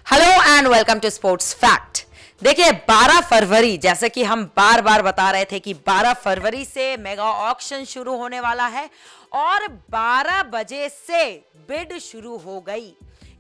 Hello and welcome to sports fact. देखिए 12 फरवरी, जैसे कि हम बार बार बता रहे थे कि 12 फरवरी से मेगा ऑक्शन शुरू होने वाला है और 12 बजे से बिड शुरू हो गई।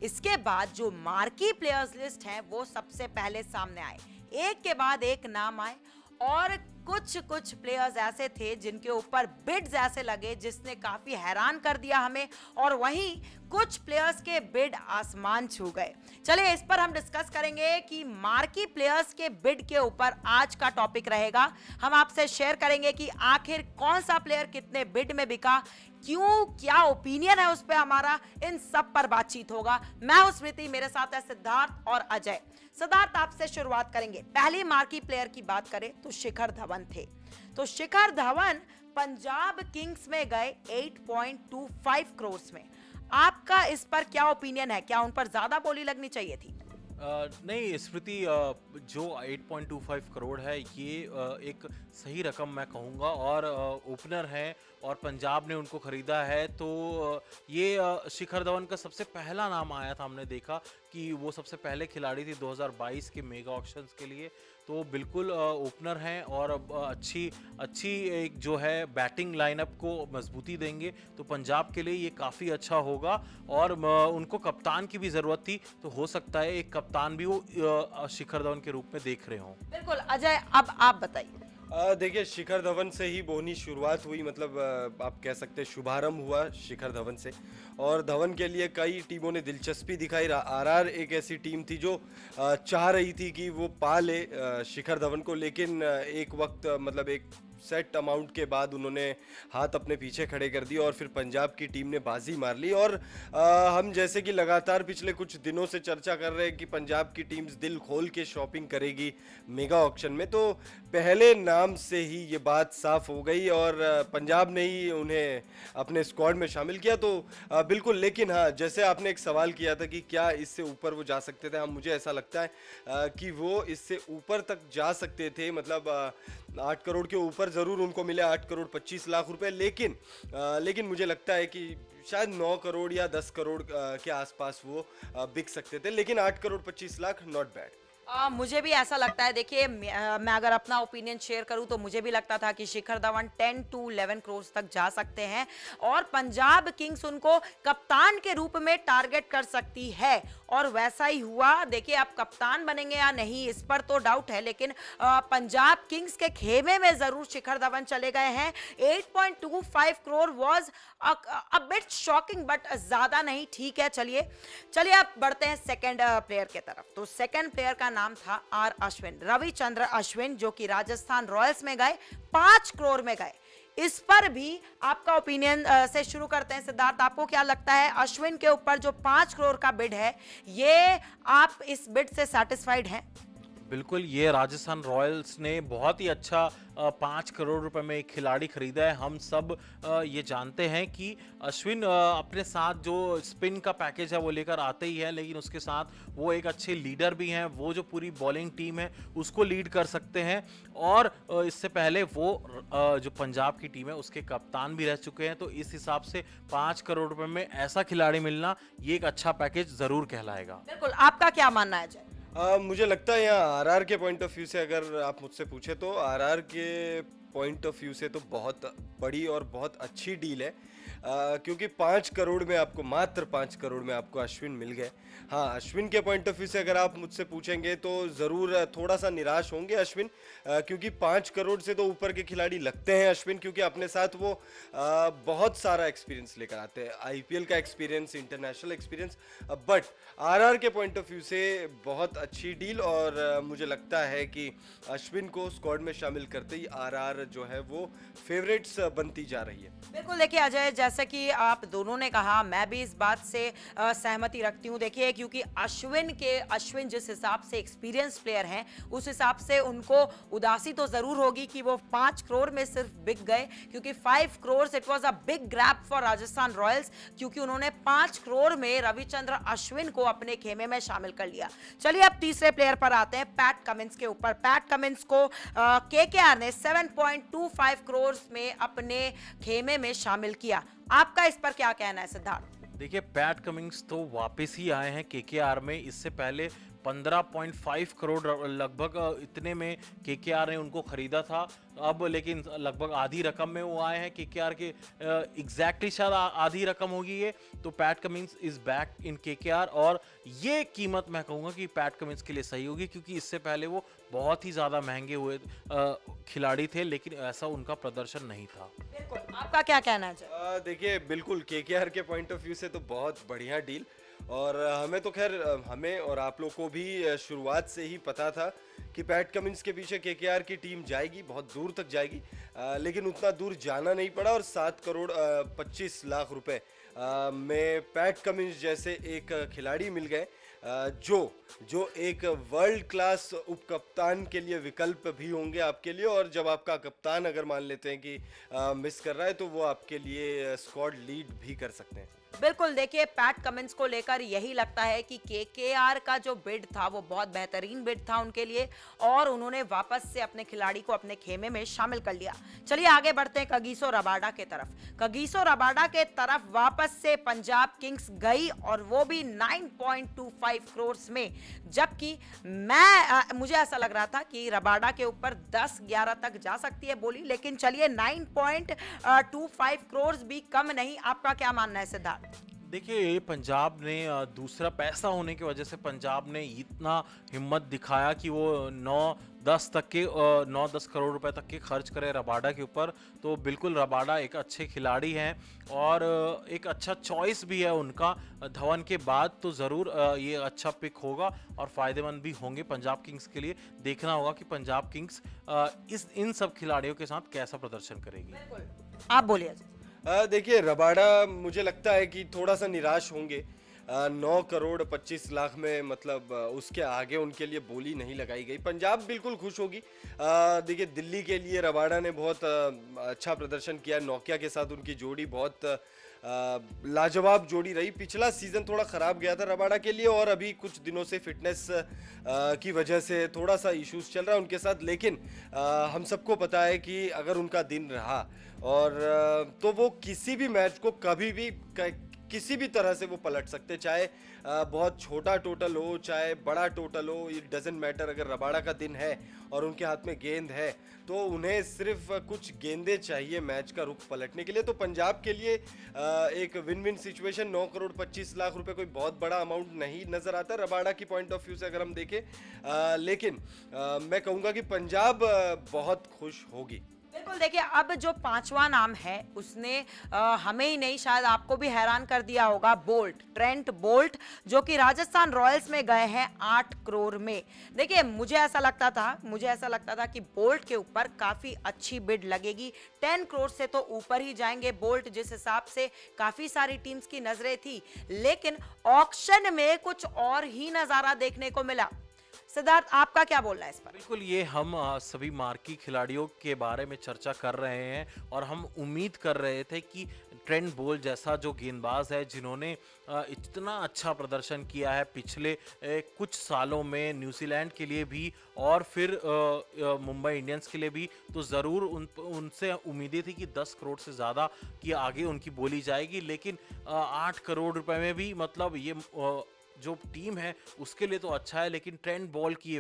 इसके बाद जो मार्की प्लेयर्स लिस्ट है वो सबसे पहले सामने आए, एक के बाद एक नाम आए और कुछ प्लेयर्स ऐसे थे जिनके ऊपर बिड्स ऐसे लगे जिसने काफी हैरान कर दिया हमें, और वहीं कुछ प्लेयर्स के बिड आसमान छू गए। चलिए इस पर हम डिस्कस करेंगे कि मार्की प्लेयर्स के बिड के ऊपर आज का टॉपिक रहेगा। हम आपसे शेयर करेंगे कि आखिर कौन सा प्लेयर कितने बिड में बिका, क्यों, क्या ओपिनियन है उस पर हमारा, इन सब पर बातचीत होगा। मैं हूं स्मृति, मेरे साथ है सिद्धार्थ और अजय। सिद्धार्थ, आपसे शुरुआत करेंगे। पहली मार्की प्लेयर की बात करें तो शिखर धवन थे। तो शिखर धवन पंजाब किंग्स में गए 8.25 करोड़ में। आपका इस पर क्या ओपिनियन है? क्या उन पर ज्यादा बोली लगनी चाहिए थी? नहीं स्मृति, जो 8.25 करोड़ है ये एक सही रकम मैं कहूँगा, और ओपनर हैं और पंजाब ने उनको ख़रीदा है, तो ये शिखर धवन का सबसे पहला नाम आया था। हमने देखा कि वो सबसे पहले खिलाड़ी थी 2022 के मेगा ऑक्शंस के लिए, तो बिल्कुल ओपनर हैं और अच्छी एक जो है बैटिंग लाइनअप को मजबूती देंगे, तो पंजाब के लिए ये काफ़ी अच्छा होगा। और उनको कप्तान की भी ज़रूरत थी, तो हो सकता है एक कप्तान भी वो शिखर धवन के रूप में देख रहे हों। बिल्कुल अजय, अब आप बताइए। देखिए, शिखर धवन से ही बोनी शुरुआत हुई, मतलब आप कह सकते हैं शुभारंभ हुआ शिखर धवन से, और धवन के लिए कई टीमों ने दिलचस्पी दिखाई। आरआर एक ऐसी टीम थी जो चाह रही थी कि वो पा ले शिखर धवन को, लेकिन एक वक्त मतलब एक सेट अमाउंट के बाद उन्होंने हाथ अपने पीछे खड़े कर दिए और फिर पंजाब की टीम ने बाजी मार ली। और हम जैसे कि लगातार पिछले कुछ दिनों से चर्चा कर रहे हैं कि पंजाब की टीम्स दिल खोल के शॉपिंग करेगी मेगा ऑक्शन में, तो पहले नाम से ही ये बात साफ हो गई और पंजाब ने ही उन्हें अपने स्क्वाड में शामिल किया। तो बिल्कुल, लेकिन हाँ, जैसे आपने एक सवाल किया था कि क्या इससे ऊपर वो जा सकते थे, हाँ मुझे ऐसा लगता है कि वो इससे ऊपर तक जा सकते थे। मतलब 8 करोड़ के ऊपर ज़रूर उनको मिले 8 करोड़ 25 लाख रुपए, लेकिन मुझे लगता है कि शायद 9 करोड़ या 10 करोड़ के आसपास वो बिक सकते थे, लेकिन 8 करोड़ 25 लाख नॉट बैड। मुझे भी ऐसा लगता है। देखिए मैं अगर अपना ओपिनियन शेयर करूं तो मुझे भी लगता था कि शिखर धवन 10 to 11 करोड़ तक जा सकते हैं और पंजाब किंग्स उनको कप्तान के रूप में टारगेट कर सकती है, और वैसा ही हुआ। देखिए अब कप्तान बनेंगे या नहीं इस पर तो डाउट है, लेकिन पंजाब किंग्स के खेमे में जरूर शिखर धवन चले गए हैं। 8.25 crore was a bit shocking, but ज्यादा नहीं, ठीक है। चलिए अब बढ़ते हैं सेकंड प्लेयर के तरफ। तो सेकंड प्लेयर का नाम था आर अश्विन, रविचंद्र अश्विन, जो कि राजस्थान रॉयल्स में गए 5 करोड़ में गए। इस पर भी आपका ओपिनियन से शुरू करते हैं। सिद्धार्थ, आपको क्या लगता है अश्विन के ऊपर जो 5 करोड़ का बिड है, ये आप इस बिड से सेटिस्फाइड हैं? बिल्कुल, ये राजस्थान रॉयल्स ने बहुत ही अच्छा 5 करोड़ रुपए में एक खिलाड़ी खरीदा है। हम सब ये जानते हैं कि अश्विन अपने साथ जो स्पिन का पैकेज है वो लेकर आते ही है, लेकिन उसके साथ वो एक अच्छे लीडर भी हैं। वो जो पूरी बॉलिंग टीम है उसको लीड कर सकते हैं, और इससे पहले वो जो पंजाब की टीम है उसके कप्तान भी रह चुके हैं। तो इस हिसाब से 5 करोड़ रुपए में ऐसा खिलाड़ी मिलना ये एक अच्छा पैकेज ज़रूर कहलाएगा। बिल्कुल, आपका क्या मानना है अजय? मुझे लगता है यहाँ आरआर के पॉइंट ऑफ व्यू से अगर आप मुझसे पूछे तो आरआर के पॉइंट ऑफ व्यू से तो बहुत बड़ी और बहुत अच्छी डील है, क्योंकि 5 करोड़ में आपको, मात्र 5 करोड़ में आपको अश्विन मिल गए। हाँ, अश्विन के पॉइंट ऑफ व्यू से अगर आप मुझसे पूछेंगे तो ज़रूर थोड़ा सा निराश होंगे अश्विन, क्योंकि 5 करोड़ से तो ऊपर के खिलाड़ी लगते हैं अश्विन, क्योंकि अपने साथ वो बहुत सारा एक्सपीरियंस लेकर आते हैं, आईपीएल का experience, international experience. But RR के पॉइंट ऑफ व्यू से बहुत अच्छी डील, और मुझे लगता है कि अश्विन को स्क्वाड में शामिल करते ही आरआर जो है वो फेवरेट्स बनती जा रही है। बिल्कुल, देखिए अजय, जैसे कि आप दोनों ने कहा, मैं भी इस बात से सहमति रखती हूँ। देखिए क्योंकि अश्विन जिस हिसाब से एक्सपीरियंस प्लेयर हैं, उस हिसाब से उनको उदासी तो जरूर होगी कि वो 5 करोड़ में सिर्फ बिक गए, क्योंकि 5 crore it was a big grab for Rajasthan Royals, क्योंकि उन्होंने 5 करोड़ में रविचंद्र अश्विन को अपने खेमे में शामिल कर लिया। चलिए अब तीसरे प्लेयर पर आते हैं, पैट कमिंस के ऊपर। पैट कमिंस को केकेआर ने 7.25 करोड़ में अपने खेमे में शामिल किया। आपका इस पर क्या कहना है सिद्धार्थ? देखिए पैट कमिंग्स तो वापस ही आए हैं केकेआर में। इससे पहले 15.5 करोड़ लगभग इतने में केकेआर ने उनको खरीदा था। अब लेकिन लगभग आधी रकम में वो आए हैं केकेआर के। एग्जैक्टली शायद आधी रकम होगी ये। तो Pat Cummins is back in KKR और ये कीमत मैं कहूँगा कि पैट कमिंग्स के लिए सही होगी, क्योंकि इससे पहले वो बहुत ही ज़्यादा महंगे हुए खिलाड़ी थे, लेकिन ऐसा उनका प्रदर्शन नहीं था। बिल्कुल, आपका क्या कहना है? देखिए बिल्कुल केकेआर के पॉइंट ऑफ व्यू से तो बहुत बढ़िया डील। और हमें तो खैर हमें और आप लोग को भी शुरुआत से ही पता था कि पैट कमिंस के पीछे केकेआर की टीम जाएगी, बहुत दूर तक जाएगी। लेकिन उतना दूर जाना नहीं पड़ा और 7 करोड़ 25 लाख रुपए में पैट कमिंस जैसे एक खिलाड़ी मिल गए, जो एक वर्ल्ड क्लास उपकप्तान के लिए विकल्प भी होंगे आपके लिए। और जब आपका कप्तान अगर मान लेते हैं कि मिस कर रहा है, तो वो आपके लिए स्क्वाड लीड भी कर सकते हैं। बिल्कुल, देखिए पैट कमिंस को लेकर यही लगता है कि केकेआर का जो बिड था वो बहुत बेहतरीन बिड था उनके लिए और उन्होंने वापस से अपने खिलाड़ी को अपने खेमे में शामिल कर लिया। चलिए आगे बढ़ते हैं कगिसो रबाडा के तरफ। कगिसो रबाडा के तरफ वापस से पंजाब किंग्स गई और वो भी 9.25 करोड़ में, जबकि मुझे ऐसा लग रहा था कि रबाडा के ऊपर 10-11 तक जा सकती है बोली, लेकिन चलिए 9.25 करोड़ भी कम नहीं। आपका क्या मानना है सिद्धार्थ? देखिए ये पंजाब ने दूसरा पैसा होने की वजह से पंजाब ने इतना हिम्मत दिखाया कि वो 9-10 करोड़ रुपए तक के खर्च करे रबाडा के ऊपर। तो बिल्कुल रबाडा एक अच्छे खिलाड़ी हैं और एक अच्छा चॉइस भी है उनका। धवन के बाद तो ज़रूर ये अच्छा पिक होगा और फ़ायदेमंद भी होंगे पंजाब किंग्स के लिए। देखना होगा कि पंजाब किंग्स इन सब खिलाड़ियों के साथ कैसा प्रदर्शन करेगी। आप बोलिए। देखिए रबाडा मुझे लगता है कि थोड़ा सा निराश होंगे। 9 करोड़ 25 लाख में मतलब उसके आगे उनके लिए बोली नहीं लगाई गई। पंजाब बिल्कुल खुश होगी। देखिए दिल्ली के लिए रबाडा ने बहुत अच्छा प्रदर्शन किया। नोकिया के साथ उनकी जोड़ी बहुत लाजवाब जोड़ी रही। पिछला सीजन थोड़ा ख़राब गया था रबाडा के लिए और अभी कुछ दिनों से फिटनेस की वजह से थोड़ा सा इश्यूज चल रहा है उनके साथ। लेकिन हम सबको पता है कि अगर उनका दिन रहा और तो वो किसी भी मैच को कभी भी किसी भी तरह से वो पलट सकते, चाहे बहुत छोटा टोटल हो चाहे बड़ा टोटल हो, इट डजेंट मैटर। अगर रबाडा का दिन है और उनके हाथ में गेंद है तो उन्हें सिर्फ कुछ गेंदें चाहिए मैच का रुख पलटने के लिए। तो पंजाब के लिए एक win win situation. 9 crore 25 lakh रुपए कोई बहुत बड़ा अमाउंट नहीं नजर आता रबाडा की पॉइंट ऑफ व्यू से अगर हम देखें। लेकिन मैं कहूँगा कि पंजाब बहुत खुश होगी। बिल्कुल, देखिए अब जो पांचवा नाम है उसने हमें ही नहीं शायद आपको भी हैरान कर दिया होगा। ट्रेंट बोल्ट, जो कि राजस्थान रॉयल्स में गए हैं 8 करोड़ में। देखिए मुझे ऐसा लगता था कि बोल्ट के ऊपर काफी अच्छी बिड लगेगी। 10 करोड़ से तो ऊपर ही जाएंगे बोल्ट, जिस हिसाब से काफी सारी टीम्स की नजरें थी। लेकिन ऑक्शन में कुछ और ही नजारा देखने को मिला। सिद्धार्थ, आपका क्या बोलना है इस पर? बिल्कुल, ये हम सभी मार्की खिलाड़ियों के बारे में चर्चा कर रहे हैं और हम उम्मीद कर रहे थे कि ट्रेंट बोल्ट जैसा जो गेंदबाज है, जिन्होंने इतना अच्छा प्रदर्शन किया है पिछले कुछ सालों में न्यूजीलैंड के लिए भी और फिर मुंबई इंडियंस के लिए भी, तो ज़रूर उनसे उम्मीदें थी कि 10 करोड़ से ज़्यादा की आगे उनकी बोली जाएगी। लेकिन 8 करोड़ रुपए में भी मतलब ये जो टीम है उसके लिए तो अच्छा है, लेकिन ट्रेंट बोल्ट की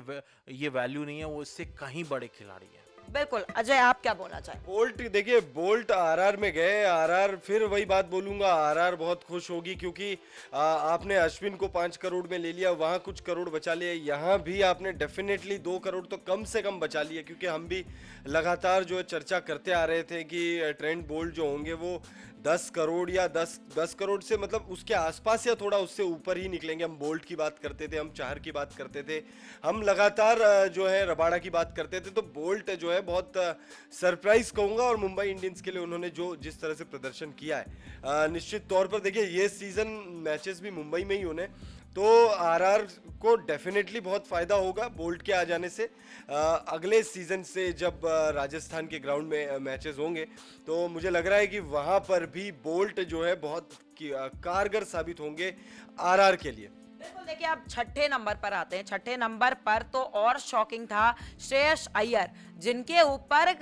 ये वैल्यू नहीं है, वो इससे कहीं बड़े खिलाड़ी हैं। बिल्कुल, अजय आप क्या बोलना चाहें? बोल्ट, देखिए बोल्ट आरआर में गए। आरआर फिर वही बात बोलूंगा, आरआर बहुत खुश होगी क्योंकि आपने अश्विन को 5 करोड़ में ले लिया, वहां कुछ करोड़ बचा लिए, यहाँ भी आपने डेफिनेटली 2 करोड़ तो कम से कम बचा लिए। क्योंकि हम भी लगातार जो है चर्चा करते आ रहे थे कि ट्रेंट बोल्ट जो होंगे वो 10 करोड़ या 10 करोड़ से मतलब उसके आसपास या थोड़ा उससे ऊपर ही निकलेंगे। हम बोल्ट की बात करते थे, हम चाहर की बात करते थे, हम लगातार जो है रबाडा की बात करते थे। तो बोल्ट जो है बहुत सरप्राइज कहूंगा और मुंबई इंडियंस के लिए उन्होंने जिस तरह से प्रदर्शन किया है, निश्चित तौर पर देखिए ये सीजन मैचेस भी मुंबई में ही होने, तो आरआर को डेफिनेटली बहुत फायदा होगा बोल्ट के आ जाने से। अगले सीजन से जब राजस्थान के ग्राउंड में मैचेस होंगे तो मुझे लग रहा है कि वहां पर भी बोल्ट जो है बहुत कारगर साबित होंगे आरआर के लिए। बिल्कुल, देखिए अब छठे नंबर पर आते हैं। छठे नंबर पर तो और शॉकिंग था श्रेयस अय्यर, जिनके ऊपर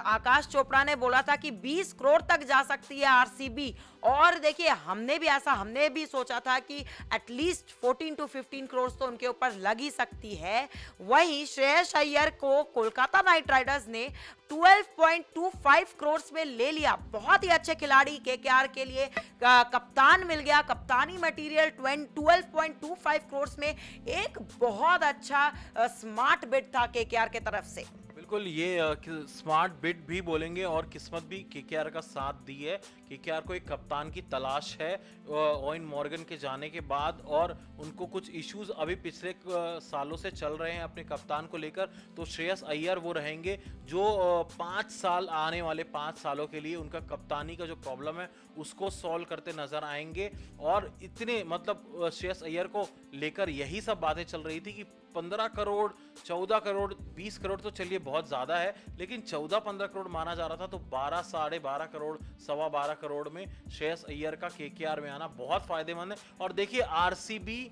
आकाश चोपड़ा ने बोला था कि 20 करोड़ तक जा सकती है आरसीबी। और देखिए हमने भी सोचा था कि एटलीस्ट 14 to 15 करोड़ तो उनके ऊपर लग ही सकती है। वहीं श्रेयस अय्यर को कोलकाता नाइट राइडर्स ने 12.25 करोड़ में ले लिया। बहुत ही अच्छे खिलाड़ी केकेआर के लिए कप्तान मिल गया, कप्तानी मटेरियल 12.25 करोड़ में एक बहुत अच्छा स्मार्ट बिड था केकेआर के तरफ से। बिल्कुल, ये स्मार्ट बिड भी बोलेंगे और किस्मत भी केकेआर का साथ दी है। केकेआर को एक कप्तान की तलाश है ओवेन मॉर्गन के जाने के बाद, और उनको कुछ इश्यूज अभी पिछले सालों से चल रहे हैं अपने कप्तान को लेकर। तो श्रेयस अय्यर वो रहेंगे जो 5 साल, आने वाले 5 सालों के लिए उनका कप्तानी का जो प्रॉब्लम है उसको सॉल्व करते नजर आएंगे। और इतने मतलब श्रेयस अय्यर को लेकर यही सब बातें चल रही थी कि 15 करोड़, 14 करोड़, 20 करोड़ तो चलिए बहुत ज्यादा है, लेकिन 14-15 करोड़ माना जा रहा था। तो 12, साढ़े 12 करोड़, 12.25 करोड़ में श्रेयस अय्यर का केकेआर में आना बहुत फायदेमंद है। और देखिए आरसीबी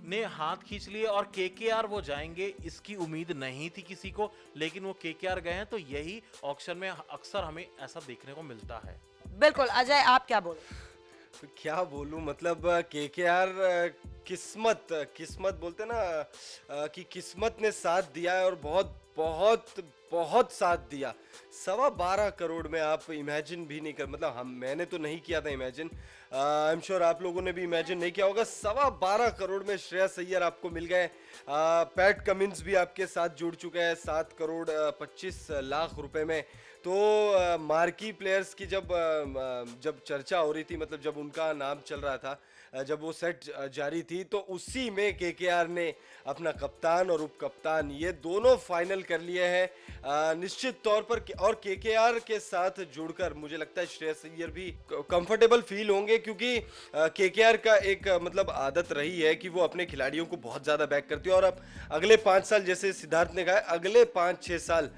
ने हाथ खींच लिए और केकेआर वो जाएंगे, इसकी उम्मीद नहीं थी किसी को, लेकिन वो केकेआर गए हैं। तो यही ऑक्शन में अक्सर हमें ऐसा देखने को मिलता है। बिल्कुल अजय, आप क्या बोलो? तो क्या बोलूं, मतलब केकेआर किस्मत बोलते ना कि किस्मत ने साथ दिया है और बहुत बहुत बहुत साथ दिया। 12.25 करोड़ में आप इमेजिन भी नहीं कर, मतलब मैंने तो नहीं किया था इमेजिन, आई एम श्योर आप लोगों ने भी इमेजिन नहीं किया होगा। 12.25 करोड़ में श्रेयस अय्यर आपको मिल गए। पैट कमिंस भी आपके साथ जुड़ चुके हैं 7 करोड़ 25 लाख रुपए में। तो मार्की प्लेयर्स की जब चर्चा हो रही थी, मतलब जब उनका नाम चल रहा था, जब वो सेट जारी थी, तो उसी में केकेआर ने अपना कप्तान और उप कप्तान ये दोनों फाइनल कर लिए हैं निश्चित तौर पर। और केकेआर के साथ जुड़कर मुझे लगता है श्रेयस अय्यर भी कंफर्टेबल फील होंगे, क्योंकि केकेआर का एक मतलब आदत रही है कि वो अपने खिलाड़ियों को बहुत ज़्यादा बैक करती है। और अब अगले 5 साल, जैसे सिद्धार्थ ने कहा, अगले 5-6 साल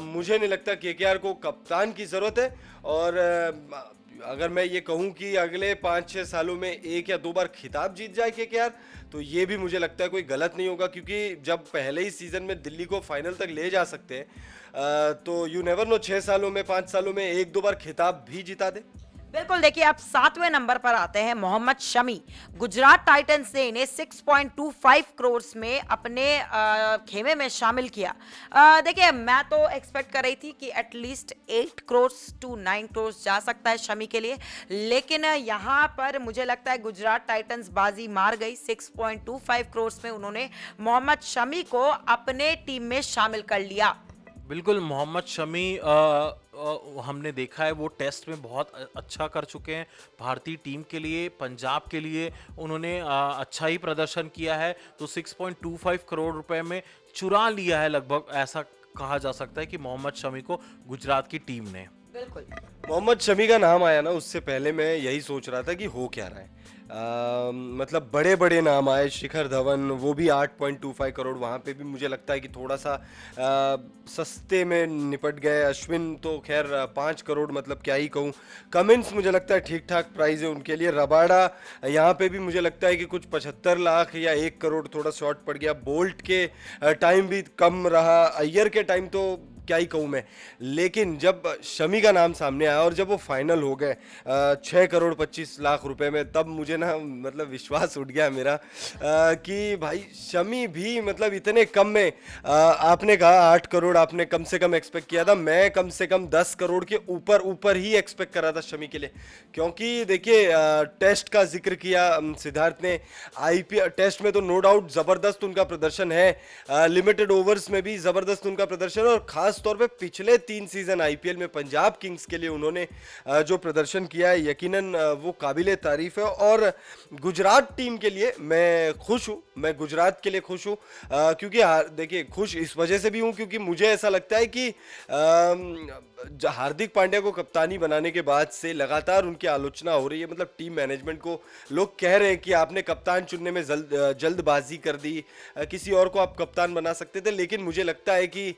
मुझे नहीं लगता केकेआर को कप्तान की ज़रूरत है। और अगर मैं ये कहूँ कि अगले 5-6 सालों में 1 या 2 बार खिताब जीत जाए केकेआर, तो ये भी मुझे लगता है कोई गलत नहीं होगा, क्योंकि जब पहले ही सीजन में दिल्ली को फाइनल तक ले जा सकते हैं तो यू नेवर नो, 6 सालों में, 5 सालों में 1-2 बार खिताब भी जिता दे। बिल्कुल, देखिए आप 7वें नंबर पर आते हैं मोहम्मद शमी। गुजरात टाइटंस ने इन्हें 6.25 करोड़ में अपने खेमे में शामिल किया। देखिए मैं तो एक्सपेक्ट कर रही थी कि एटलीस्ट 8 करोड़ to 9 करोड़ जा सकता है शमी के लिए, लेकिन यहाँ पर मुझे लगता है गुजरात टाइटंस बाजी मार गई। 6.25 करोड़ में उन्होंने मोहम्मद शमी को अपने टीम में शामिल कर लिया। बिल्कुल, मोहम्मद शमी हमने देखा है वो टेस्ट में बहुत अच्छा कर चुके हैं भारतीय टीम के लिए, पंजाब के लिए उन्होंने अच्छा ही प्रदर्शन किया है। तो 6.25 करोड़ रुपए में चुरा लिया है लगभग, ऐसा कहा जा सकता है कि मोहम्मद शमी को गुजरात की टीम ने। बिल्कुल, मोहम्मद शमी का नाम आया ना, उससे पहले मैं यही सोच रहा था कि हो क्या रहा है। मतलब बड़े बड़े नाम आए, शिखर धवन, वो भी 8.25 करोड़, वहाँ पे भी मुझे लगता है कि थोड़ा सा सस्ते में निपट गए। अश्विन तो खैर 5 करोड़, मतलब क्या ही कहूँ। कमिंस मुझे लगता है ठीक ठाक प्राइस है उनके लिए। रबाडा यहाँ पे भी मुझे लगता है कि कुछ 75 लाख या 1 करोड़ थोड़ा शॉर्ट पड़ गया। बोल्ट के टाइम भी कम रहा, अय्यर के टाइम तो क्या ही कहूँ मैं। लेकिन जब शमी का नाम सामने आया और जब वो फाइनल हो गए 6 करोड़ 25 लाख रुपए में, तब मुझे ना मतलब विश्वास उठ गया मेरा कि भाई शमी भी मतलब इतने कम में, आपने कहा 8 करोड़ आपने कम से कम एक्सपेक्ट किया था, मैं कम से कम 10 करोड़ के ऊपर ही एक्सपेक्ट कर रहा था शमी के लिए। क्योंकि देखिए टेस्ट का जिक्र किया सिद्धार्थ ने, आईपीएल टेस्ट में तो नो डाउट ज़बरदस्त उनका प्रदर्शन है, लिमिटेड ओवर्स में भी ज़बरदस्त उनका प्रदर्शन, और खास तौर पे पिछले 3 सीजन आईपीएल में पंजाब किंग्स के लिए उन्होंने जो प्रदर्शन किया है यकीनन वो काबिले तारीफ है। और गुजरात टीम के लिए मैं खुश हूँ, मैं गुजरात के लिए खुश हूँ, क्योंकि देखिए खुश इस वजह से भी हूँ क्योंकि मुझे ऐसा लगता है कि हार्दिक पांड्या को कप्तानी बनाने के बाद से लगातार उनकी आलोचना हो रही है। मतलब टीम मैनेजमेंट को लोग कह रहे हैं कि आपने कप्तान चुनने में जल्दबाजी कर दी, किसी और को आप कप्तान बना सकते थे। लेकिन मुझे लगता है कि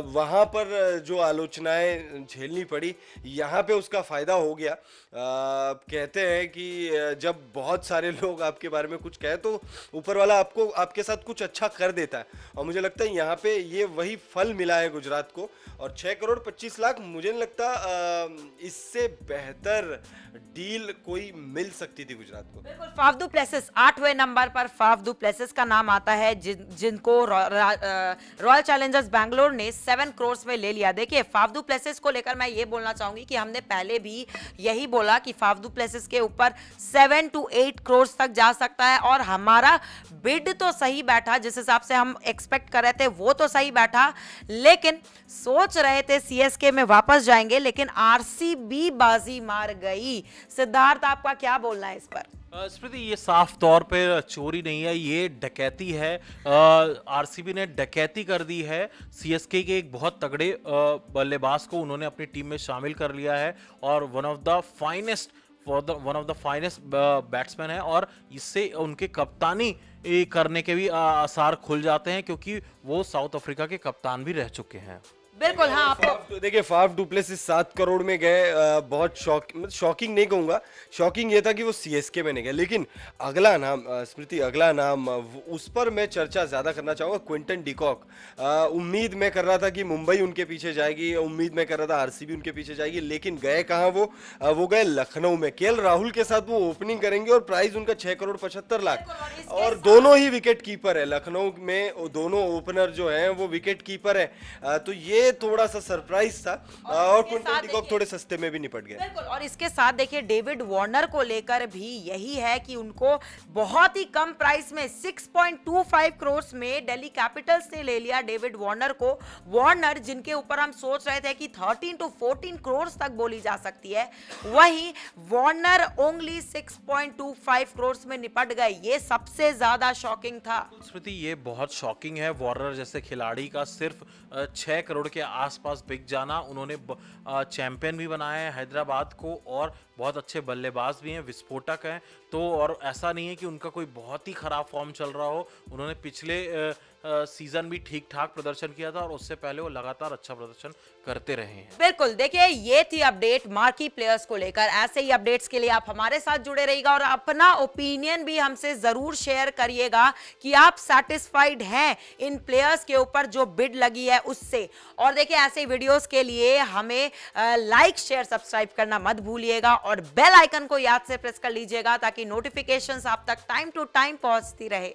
वहाँ पर जो आलोचनाएं झेलनी पड़ी, यहाँ पे उसका फ़ायदा हो गया। कहते हैं कि जब बहुत सारे लोग आपके बारे में कुछ कहे तो ऊपर वाला आपको आपके साथ कुछ अच्छा कर देता है, और मुझे लगता है यहाँ पे ये वही फल मिला है गुजरात को। और 6 करोड़ 25 लाख, मुझे नहीं लगता इससे बेहतर डील कोई मिल सकती थी गुजरात को। बिल्कुल, फाफ डू प्लेसिस 8वें नंबर पर फाफ डू प्लेसिस का नाम आता है, जिनको रॉयल चैलेंजर्स बैंगलोर ने 7 करोड़ में ले लिया। देखिए, फाफ डू प्लेसिस को लेकर मैं ये बोलना चाहूंगी कि हमने पहले भी यही बोला कि फाफ डू प्लेसिस के ऊपर 7 to 8 करोड़ तक जा सकता है, और हमारा बिड तो सही बैठा, जिस हिसाब से हम एक्सपेक्ट कर रहे थे वो तो सही बैठा। लेकिन सोच रहे थे सीएसके में वापस जाएंगे, लेकिन आरसीबी बाजी मार गई। सिद्धार्थ, आपका क्या बोलना है इस पर? स्मृति, ये साफ तौर पे चोरी नहीं है, ये डकैती है। आरसीबी ने डकैती कर दी है। सीएसके के एक बहुत तगड़े बल्लेबाज को उन्होंने अपनी टीम में शामिल कर लिया है, और one of the finest batsman है, और इससे उनके कप्तानी करने के भी आसार खुल जाते हैं, क्योंकि वो साउथ अफ्रीका के कप्तान भी रह चुके हैं। बिल्कुल, हाँ, आपको देखिए, फाफ डू प्लेसिस 7 करोड़ में गए। बहुत शॉकिंग नहीं कहूंगा, शॉकिंग ये था कि वो सीएसके में नहीं गए। लेकिन अगला नाम स्मृति, अगला नाम उस पर मैं चर्चा ज्यादा करना चाहूंगा, क्विंटन डिकॉक। उम्मीद मैं कर रहा था कि मुंबई उनके पीछे जाएगी, उम्मीद मैं कर रहा था आरसीबी उनके पीछे जाएगी, लेकिन गए कहाँ वो गए लखनऊ में। केएल राहुल के साथ वो ओपनिंग करेंगे, और प्राइस उनका 6 करोड़ 75 लाख, और दोनों ही विकेट कीपर है लखनऊ में। दोनों ओपनर जो है वो विकेट कीपर है, तो ये थोड़ा सा सरप्राइज था, और क्विंटन डिकॉक थोड़े सस्ते में भी निपट गए। बिल्कुल, और इसके साथ देखिए, डेविड वार्नर को लेकर भी यही है कि उनको बहुत ही कम प्राइस में 6.25 करोड़ में दिल्ली कैपिटल्स ने ले लिया डेविड वार्नर को। वार्नर, जिनके ऊपर हम सोच रहे थे कि 13 to 14 करोड़ तक बोली जा सकती है, वहीं वार्नर ओनली 6.25 करोड़ में निपट गए। ये सबसे ज्यादा शॉकिंग था। स्मृति, ये बहुत शॉकिंग है। वार्नर जैसे खिलाड़ी का सिर्फ 6 करोड़ के आसपास बिक जाना। उन्होंने चैंपियन भी बनाया है हैदराबाद को, और बहुत अच्छे बल्लेबाज भी हैं, विस्फोटक हैं। तो और ऐसा नहीं है कि उनका कोई बहुत ही खराब फॉर्म चल रहा हो। उन्होंने पिछले सीजन भी ठीक ठाक प्रदर्शन किया था, और उससे पहले वो लगातार अच्छा प्रदर्शन करते रहे हैं। बिल्कुल, देखिए, ये थी अपडेट मार्की प्लेयर्स को लेकर। ऐसे ही अपडेट्स के लिए आप हमारे साथ जुड़े रहिएगा, और अपना ओपिनियन भी हमसे जरूर शेयर करिएगा कि आप सेटिस्फाइड हैं इन प्लेयर्स के ऊपर जो बिड लगी है उससे। और देखिए, ऐसे वीडियोस के लिए हमें लाइक, शेयर, सब्सक्राइब करना मत भूलिएगा, और बेल आइकन को याद से प्रेस कर लीजिएगा, ताकि नोटिफिकेशंस आप तक टाइम टू टाइम पहुंचती रहे।